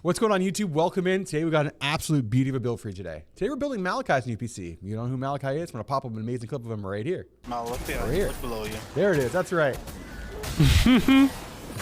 What's going on, YouTube? Welcome in. Today we got an absolute beauty of a build for you today. Today we're building Malachi's new PC. You know who Malachi is? I'm going to pop up an amazing clip of him right here. Look below you. There it is. That's right.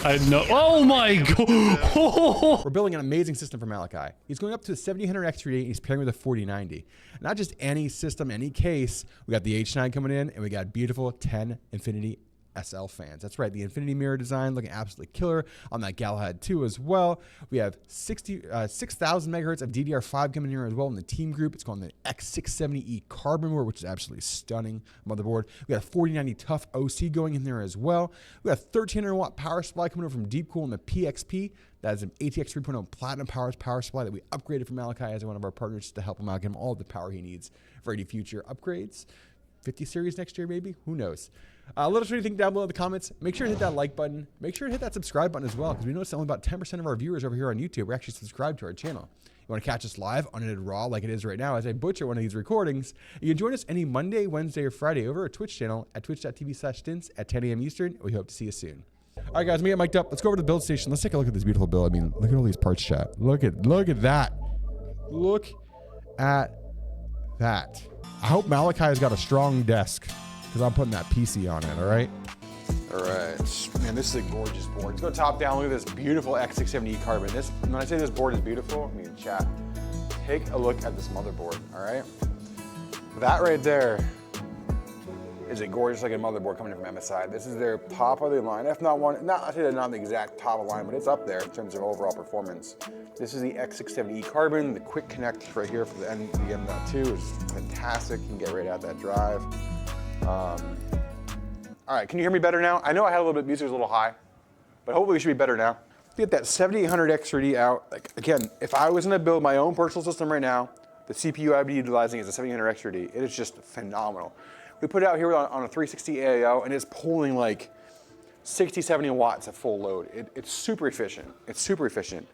I know. Oh my god. We're building an amazing system for Malachi. He's going up to a 7000X3D and he's pairing with a 4090. Not just any system, any case. We got the H9 coming in and we got beautiful 10 Infinity SL fans. That's right, the Infinity mirror design looking absolutely killer on that Galahad 2 as well. We have 6,000 megahertz of DDR5 coming here as well in the team group. It's called the X670E carbon board, which is absolutely stunning motherboard. We got a 4090 Tough OC going in there as well. We got a 1300 watt power supply coming over from Deepcool in the PXP. That is an ATX 3.0 Platinum power supply that we upgraded from Malachi as one of our partners to help him out, get him all the power he needs for any future upgrades. 50 series next year, maybe? Who knows? Let us know what you think down below in the comments. Make sure to hit that like button. Make sure to hit that subscribe button as well, because we noticed only about 10% of our viewers over here on YouTube are actually subscribed to our channel. You want to catch us live, unedited raw, like it is right now as I butcher one of these recordings? You can join us any Monday, Wednesday, or Friday over our Twitch channel at twitch.tv/stints at 10 a.m. Eastern. We hope to see you soon. All right, guys, let me get mic'd up. Let's go over to the build station. Let's take a look at this beautiful build. I mean, look at all these parts, chat. Look at that. Look at that. I hope Malachi's got a strong desk, because I'm putting that PC on it, all right? All right, man, this is a gorgeous board. Let's go top down. Look at this beautiful X670E carbon. When I say this board is beautiful, I mean, chat, take a look at this motherboard, all right? That right there is a gorgeous looking motherboard coming in from MSI. This is their top of the line. If not one, I say they're not the exact top of the line, but it's up there in terms of overall performance. This is the X670E carbon. The quick connect right here for the NVMe.2 is fantastic. You can get right out that drive. All right, can you hear me better now? I know I had a little bit, music was a little high, but hopefully we should be better now. Get that 7800X3D out. Like, again, if I was gonna build my own personal system right now, the CPU I'd be utilizing is a 7800X3D. It is just phenomenal. We put it out here on a 360 AIO and it's pulling like 60, 70 watts at full load. It's super efficient. It's super efficient.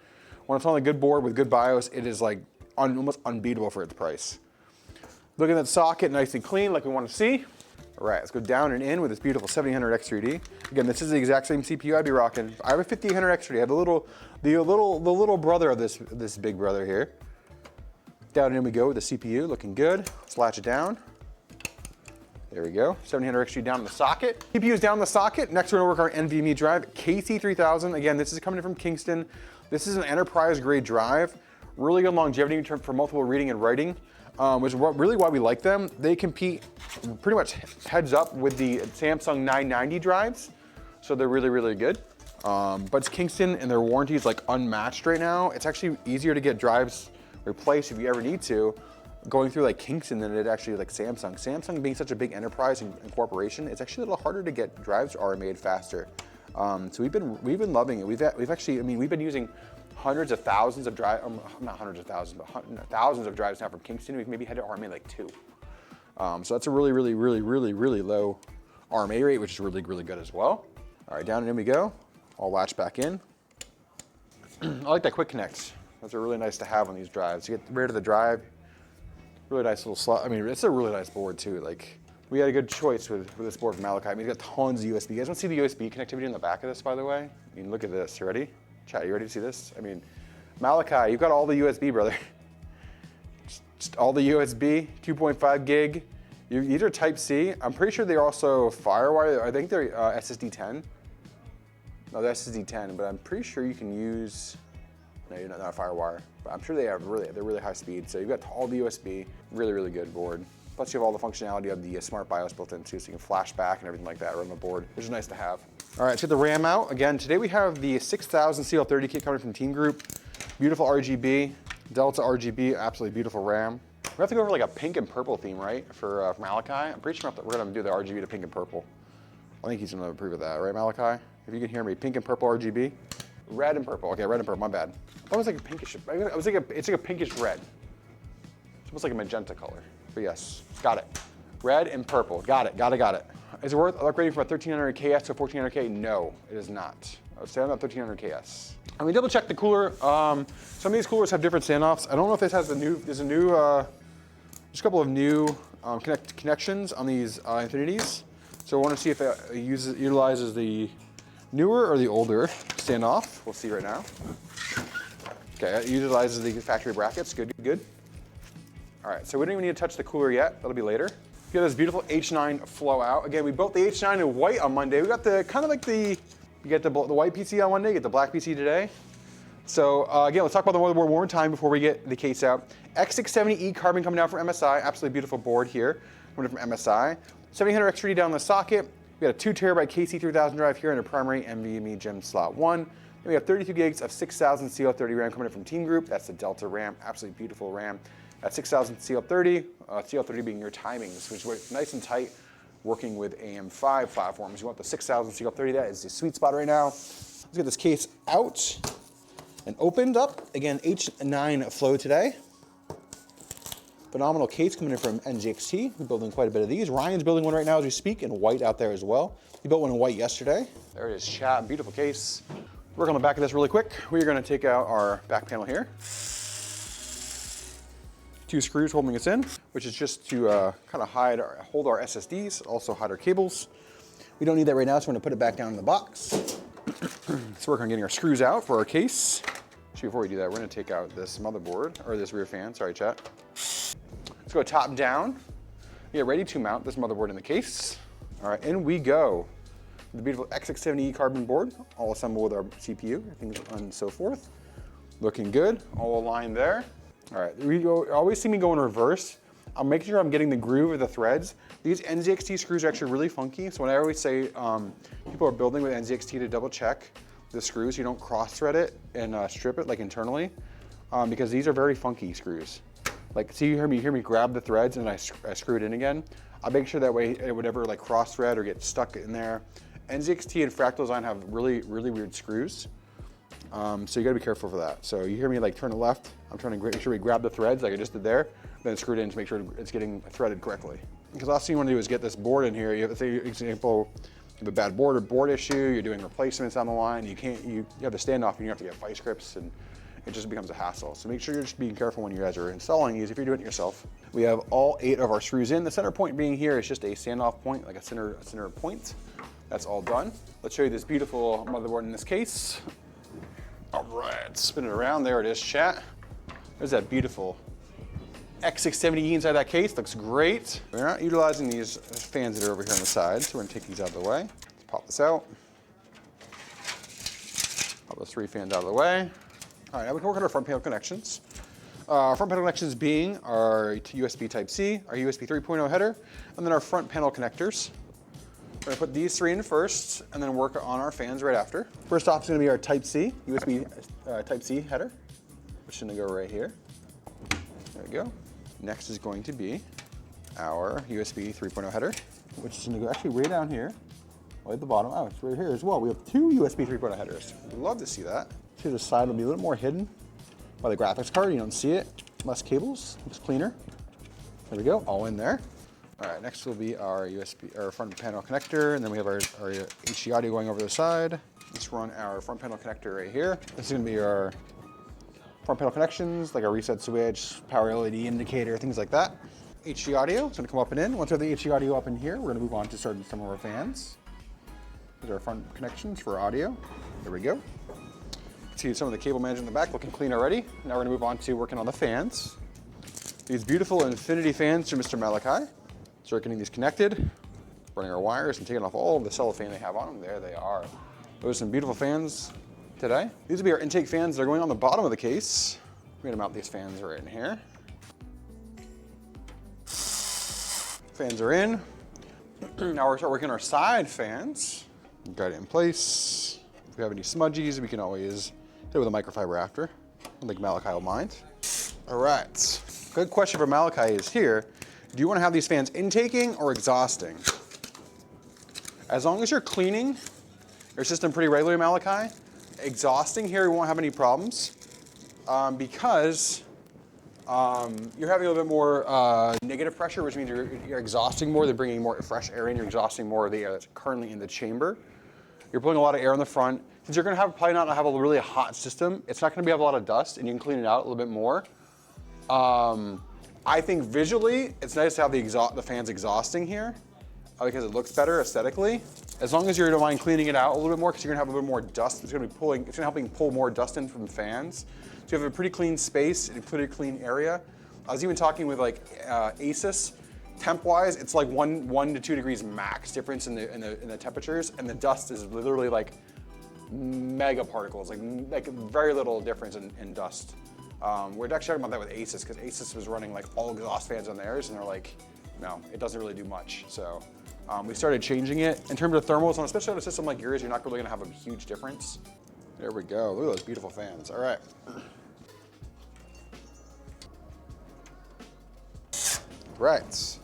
When it's on a good board with good BIOS, it is like almost unbeatable for its price. Look at that socket, nice and clean like we want to see. All right, let's go down and in with this beautiful 7000X3D. Again, this is the exact same CPU I'd be rocking. I have a 5800X3D. I have the little brother of this big brother here. Down and in we go with the CPU, looking good. Let's latch it down. There we go, 700X3D down in the socket. CPU is down in the socket. Next we're gonna work our NVMe drive, KT3000. Again, this is coming in from Kingston. This is an enterprise grade drive. Really good longevity for multiple reading and writing, which is really why we like them. They compete pretty much heads up with the Samsung 990 drives. So they're really, really good. But it's Kingston and their warranty is like unmatched right now. It's actually easier to get drives replaced if you ever need to, going through like Kingston than it actually like Samsung. Samsung being such a big enterprise and corporation, it's actually a little harder to get drives made faster. So we've been loving it. We've actually, I mean, we've been using hundreds of thousands of drives, not hundreds of thousands, but thousands of drives now from Kingston. We've maybe had to RMA like 2. So that's a really low RMA rate, which is really, really good as well. All right, down and in we go. I'll latch back in. I like that quick connect. Those are really nice to have on these drives. You get rid of the drive. Really nice little slot. I mean, it's a really nice board too. Like, we had a good choice with this board from Malachi. I mean, it's got tons of USB. You guys want to see the USB connectivity in the back of this, by the way? I mean, look at this. You ready? Chat, you ready to see this? I mean, Malachi, you've got all the USB, brother. Just all the USB, 2.5 gig. These are Type-C. I'm pretty sure they're also FireWire. I think they're SSD 10. No, they're SSD 10, but I'm pretty sure you can use, no, you're not FireWire. But I'm sure they're really high speed. So you've got all the USB, really good board. Plus you have all the functionality of the smart BIOS built in too, so you can flash back and everything like that on the board, which is nice to have. All right, let's get the RAM out. Again, today we have the 6000 CL30 kit coming from Team Group. Beautiful RGB, Delta RGB, absolutely beautiful RAM. We have to go over like a pink and purple theme, right, for Malachi? I'm pretty sure we're gonna do the RGB to pink and purple. I think he's gonna approve of that, right, Malachi? If you can hear me, pink and purple RGB. Red and purple, okay, red and purple, my bad. That was like a pinkish, it's like a pinkish red. It's almost like a magenta color, but yes, got it. Red and purple, got it. Is it worth upgrading from a 1300 KS to a 1400K? No, it is not. I would say I'm at 1300 KS. I mean, double check the cooler. Some of these coolers have different standoffs. I don't know if this has there's a couple of new connections on these Infinities. So I want to see if it utilizes the newer or the older standoff. We'll see right now. Okay, it utilizes the factory brackets. Good, good. All right, so we don't even need to touch the cooler yet. That'll be later. You got this beautiful H9 flow out. Again, we built the H9 in white on Monday. We got the kind of like you get the white PC on Monday, you get the black PC today. So again, let's talk about the motherboard one more time before we get the case out. X670E carbon coming down from MSI. Absolutely beautiful board here, coming from MSI. 7800X3D down the socket. We got a 2 terabyte KC3000 drive here and a primary NVMe Gem slot 1. Then we have 32 gigs of 6000 CL30 RAM coming in from Team Group. That's the Delta RAM, absolutely beautiful RAM. At 6000 CL30, CL30 being your timings, which is nice and tight, working with AM5 platforms. You want the 6000 CL30, that is the sweet spot right now. Let's get this case out and opened up. Again, H9 flow today. Phenomenal case coming in from NZXT. We're building quite a bit of these. Ryan's building one right now as we speak in white out there as well. He built one in white yesterday. There it is, chat, beautiful case. Work on the back of this really quick. We're gonna take out our back panel here. 2 screws holding us in, which is just to kind of hold our SSDs, also hide our cables. We don't need that right now, so we're gonna put it back down in the box. Let's work on getting our screws out for our case. Actually, before we do that, we're gonna take out this motherboard, or this rear fan, sorry chat. Let's go top down. Get ready to mount this motherboard in the case. All right, in we go. The beautiful X670E carbon board, all assembled with our CPU, things and so forth. Looking good, all aligned there. All right, you always see me go in reverse. I'm making sure I'm getting the groove of the threads. These NZXT screws are actually really funky. So when I always say people are building with NZXT to double check the screws, you don't cross thread it and strip it like internally, because these are very funky screws. Like, see, you hear me grab the threads and I screw it in again. I make sure that way it would never like cross thread or get stuck in there. NZXT and Fractal Design have really, really weird screws. So you gotta be careful for that. So you hear me like turn to left, I'm trying to make sure we grab the threads like I just did there, then screw it in to make sure it's getting threaded correctly. Because last thing you wanna do is get this board in here. You have, say, example, you have a bad board or board issue, you're doing replacements on the line, you have the standoff and you have to get vice grips and it just becomes a hassle. So make sure you're just being careful when you guys are installing these if you're doing it yourself. We have all 8 of our screws in. The center point being here is just a standoff point, like a center point. That's all done. Let's show you this beautiful motherboard in this case. All right, spin it around. There it is, chat. There's that beautiful X670E inside that case. Looks great. We're not utilizing these fans that are over here on the side, so we're gonna take these out of the way. Let's pop this out. Pop those 3 fans out of the way. All right, now we can work on our front panel connections. Front panel connections being our USB Type-C, our USB 3.0 header, and then our front panel connectors. We're gonna put these 3 in first and then work on our fans right after. First off is gonna be our Type-C, USB Type-C header, which is gonna go right here. There we go. Next is going to be our USB 3.0 header, which is gonna go actually way down here, way at the bottom. Oh, it's right here as well. We have 2 USB 3.0 headers. We'd love to see that. To the side will be a little more hidden by the graphics card. You don't see it. Less cables, looks cleaner. There we go, all in there. All right, next will be our front panel connector, and then we have our HD audio going over the side. Let's run our front panel connector right here. This is gonna be our front panel connections, like our reset switch, power LED indicator, things like that. HD audio is gonna come up and in. Once we have the HD audio up in here, we're gonna move on to starting some of our fans. These are our front connections for audio. There we go. See some of the cable management in the back looking clean already. Now we're gonna move on to working on the fans. These beautiful Infinity fans from Mr. Malachi. So we're getting these connected, running our wires and taking off all of the cellophane they have on them. There they are. Those are some beautiful fans today. These will be our intake fans that are going on the bottom of the case. We're gonna mount these fans right in here. Fans are in. Now we're start working our side fans. Got it in place. If we have any smudgies, we can always hit it with a microfiber after. I don't think Malachi will mind. All right, good question for Malachi is here. Do you want to have these fans intaking or exhausting? As long as you're cleaning your system pretty regularly, Malachi, exhausting here, you won't have any problems because you're having a little bit more negative pressure, which means you're exhausting more than bringing more fresh air in. You're exhausting more of the air that's currently in the chamber. You're pulling a lot of air in the front. Since you're going to probably not have a really hot system, it's not going to have a lot of dust, and you can clean it out a little bit more. I think visually, it's nice to have the fans exhausting here. because it looks better aesthetically. As long as you're don't mind cleaning it out a little bit more, because you're gonna have a little bit more dust. It's gonna helping pull more dust in from fans. So you have a pretty clean space and a pretty clean area. I was even talking with like Asus. Temp-wise, it's like 1 to 2 degrees max difference in the temperatures, and the dust is literally like mega particles, like very little difference in dust. We're actually talking about that with Asus, because Asus was running like all exhaust fans on theirs, and they're like, no, it doesn't really do much. So we started changing it. In terms of thermals, and especially on a system like yours, you're not really gonna have a huge difference. There we go, look at those beautiful fans. All right. Right,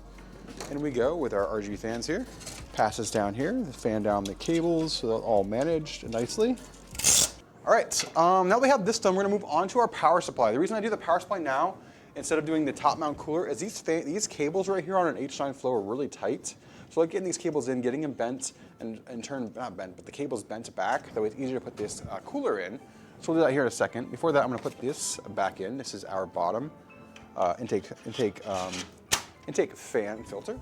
in we go with our RG fans here. Passes down here, fan down the cables, so they're all managed nicely. All right, now that we have this done, we're gonna move on to our power supply. The reason I do the power supply now, instead of doing the top mount cooler, is these cables right here on an H9 flow are really tight. So like getting these cables in, getting them bent, and in turn, not bent, but the cables bent back, that way it's easier to put this cooler in. So we'll do that here in a second. Before that, I'm gonna put this back in. This is our bottom intake fan filter.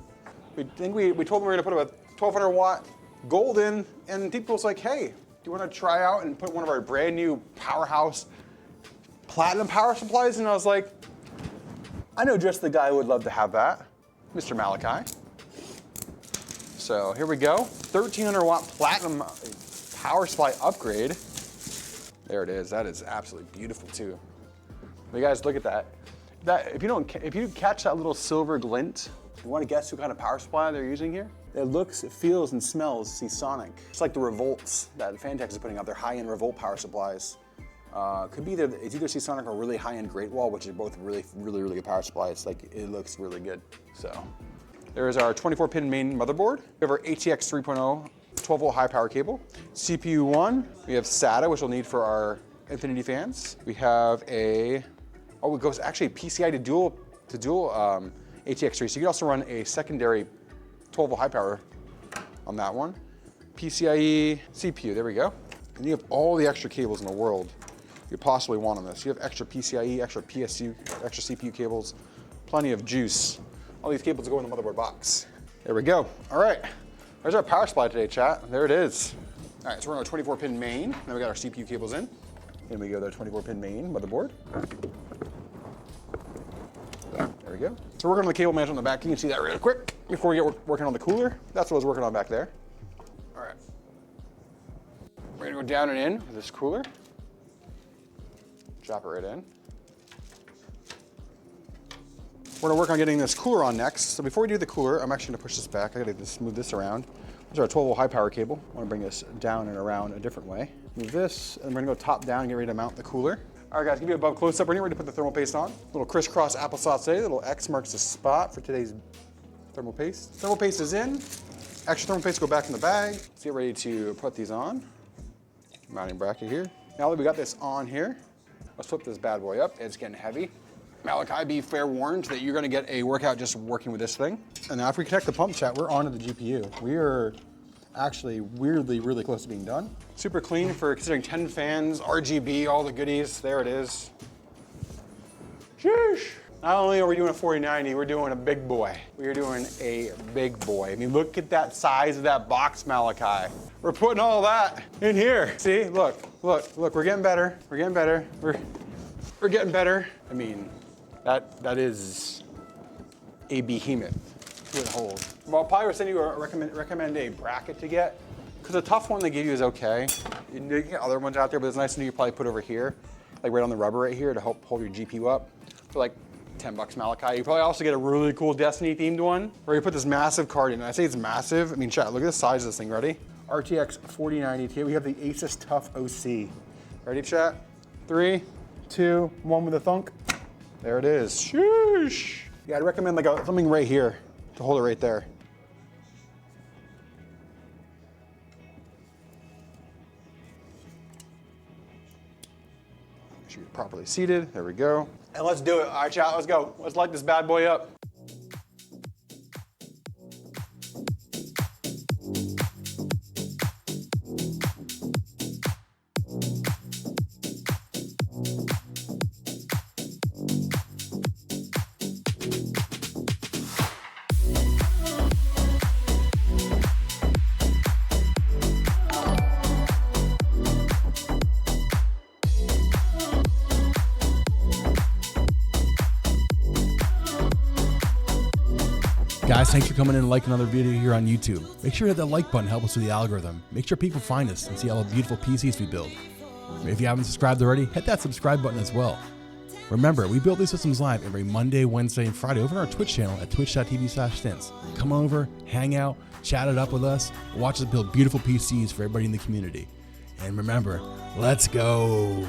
We told them we were gonna put a 1200 watt gold in, and Deepcool's like, hey, do you wanna try out and put one of our brand new powerhouse platinum power supplies? And I was like, I know just the guy who would love to have that, Mr. Malachi. So here we go, 1300 watt platinum power supply upgrade. There it is, that is absolutely beautiful too. You guys, look at that. If you catch that little silver glint, you want to guess what kind of power supply they're using here? It looks, it feels, and smells Seasonic. It's like the Revolts that Fantex is putting out, their high-end Revolt power supplies. Could be it's either Seasonic or really high-end Great Wall, which are both really good power supplies. Like, it looks really good. So, there's our 24-pin main motherboard. We have our ATX 3.0 12-volt high power cable. CPU 1. We have SATA, which we'll need for our Infinity fans. We have it goes actually PCIe to dual ATX3. So you can also run a secondary 12-volt high power on that one. PCIe CPU, there we go. And you have all the extra cables in the world you possibly want on this. You have extra PCIe, extra PSU, extra CPU cables, plenty of juice. All these cables go in the motherboard box. There we go. All right, there's our power supply today, chat. There it is. All right, so we're on our 24-pin main. Now we got our CPU cables in. Here we go, the 24-pin main motherboard. There we go. So we're working on the cable management on the back. You can see that real quick before we get working on the cooler. That's what I was working on back there. All right. We're gonna go down and in with this cooler. Drop it right in. We're gonna work on getting this cooler on next. So before we do the cooler, I'm actually gonna push this back. I gotta just move this around. There's our 12-volt high power cable. I wanna bring this down and around a different way. Move this, and we're gonna go top down and get ready to mount the cooler. All right, guys, give you a above close up. We're ready to put the thermal paste on. Little crisscross applesauce today. Little X marks the spot for today's thermal paste. Thermal paste is in. Extra thermal paste will go back in the bag. Let's get ready to put these on. Mounting bracket here. Now that we got this on here, let's flip this bad boy up. It's getting heavy. Malachi, be fair warned that you're gonna get a workout just working with this thing. And now if we connect the pump chat, we're onto the GPU. We are actually weirdly really close to being done. Super clean for considering 10 fans, RGB, all the goodies. There it is. Sheesh. Not only are we doing a 4090, we're doing a big boy. We are doing a big boy. I mean, look at that size of that box, Malachi. We're putting all that in here. See, look, we're getting better. We're getting better. We're getting better. I mean, that is a behemoth to hold. Well, I'll probably send you recommend a bracket to get, because the tough one they give you is okay. You can get other ones out there, but it's nice to know you probably put over here, like right on the rubber right here to help hold your GPU up for like 10 bucks, Malachi. You probably also get a really cool Destiny themed one where you put this massive card in. And I say it's massive. I mean, chat, look at the size of this thing. Ready? RTX 4090 Ti. We have the Asus Tough OC. Ready, chat? 3, 2, 1 with a thunk. There it is. Sheesh. Yeah, I'd recommend like something right here to hold it right there. Make sure you're properly seated. There we go. And let's do it. All right, chat, let's go. Let's light this bad boy up. Guys, thanks for coming in and liking another video here on YouTube. Make sure to hit that like button, help us with the algorithm. Make sure people find us and see all the beautiful PCs we build. If you haven't subscribed already, hit that subscribe button as well. Remember, we build these systems live every Monday, Wednesday, and Friday over on our Twitch channel at twitch.tv/stints. Come over, hang out, chat it up with us, watch us build beautiful PCs for everybody in the community. And remember, let's go.